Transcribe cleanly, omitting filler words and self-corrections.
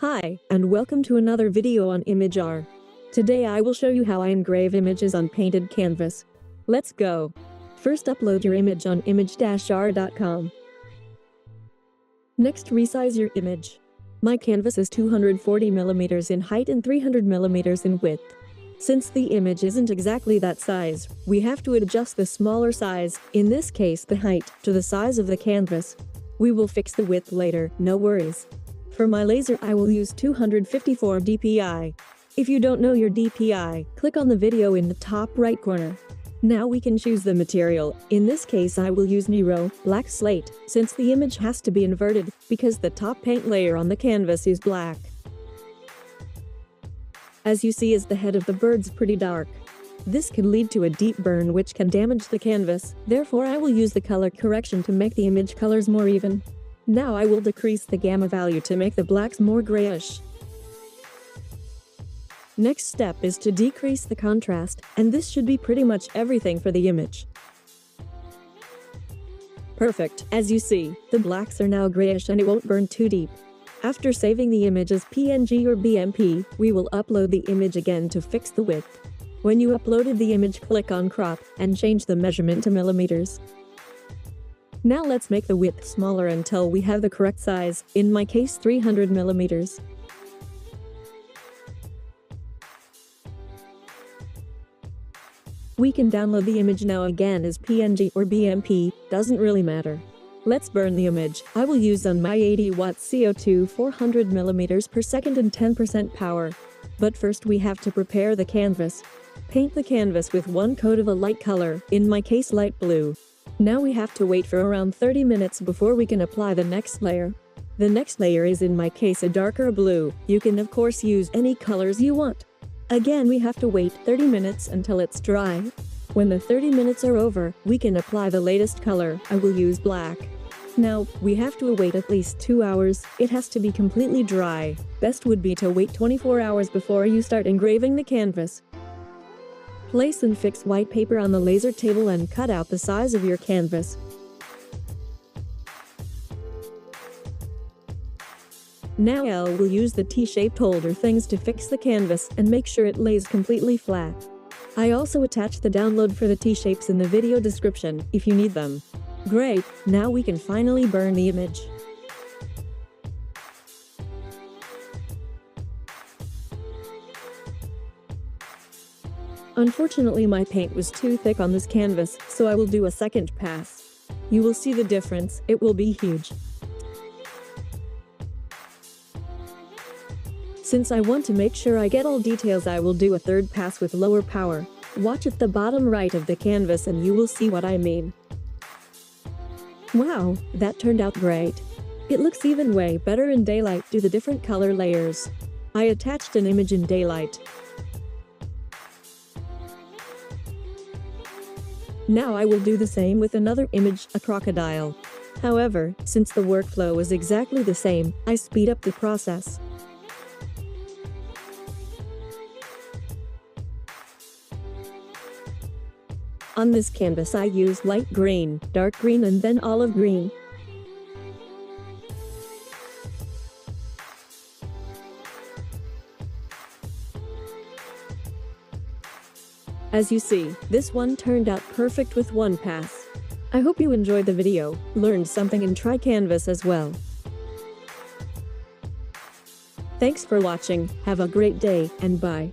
Hi, and welcome to another video on ImagR. Today I will show you how I engrave images on painted canvas. Let's go. First, upload your image on imag-r.com. Next, resize your image. My canvas is 240 mm in height and 300 mm in width. Since the image isn't exactly that size, we have to adjust the smaller size, in this case the height, to the size of the canvas. We will fix the width later, no worries. For my laser I will use 254 dpi. If you don't know your dpi, click on the video in the top right corner. Now we can choose the material. In this case I will use Nero, black slate, since the image has to be inverted, because the top paint layer on the canvas is black. As you see, is the head of the bird's pretty dark. This can lead to a deep burn which can damage the canvas, therefore I will use the color correction to make the image colors more even. Now I will decrease the gamma value to make the blacks more grayish. Next step is to decrease the contrast, and this should be pretty much everything for the image. Perfect. As you see, the blacks are now grayish and it won't burn too deep. After saving the image as PNG or BMP, we will upload the image again to fix the width. When you uploaded the image, click on crop and change the measurement to millimeters. Now let's make the width smaller until we have the correct size, in my case 300 millimeters. We can download the image now again as PNG or BMP, doesn't really matter. Let's burn the image. I will use on my 80-watt CO2 400 millimeters per second and 10% power. But first we have to prepare the canvas. Paint the canvas with one coat of a light color, in my case light blue. Now we have to wait for around 30 minutes before we can apply the next layer. The next layer is in my case a darker blue. You can of course use any colors you want. Again we have to wait 30 minutes until it's dry. When the 30 minutes are over, we can apply the latest color. I will use black. Now, we have to wait at least 2 hours. It has to be completely dry. Best would be to wait 24 hours before you start engraving the canvas. Place and fix white paper on the laser table and cut out the size of your canvas. Now I will use the T-shaped holder things to fix the canvas and make sure it lays completely flat. I also attached the download for the T-shapes in the video description, if you need them. Great, now we can finally burn the image. Unfortunately my paint was too thick on this canvas, so I will do a second pass. You will see the difference, it will be huge. Since I want to make sure I get all details, I will do a third pass with lower power. Watch at the bottom right of the canvas and you will see what I mean. Wow, that turned out great. It looks even way better in daylight due to the different color layers. I attached an image in daylight. Now I will do the same with another image, a crocodile. However, since the workflow is exactly the same, I speed up the process. On this canvas I use light green, dark green and then olive green. As you see, this one turned out perfect with one pass. I hope you enjoyed the video, learned something and try canvas as well. Thanks for watching, have a great day, and bye.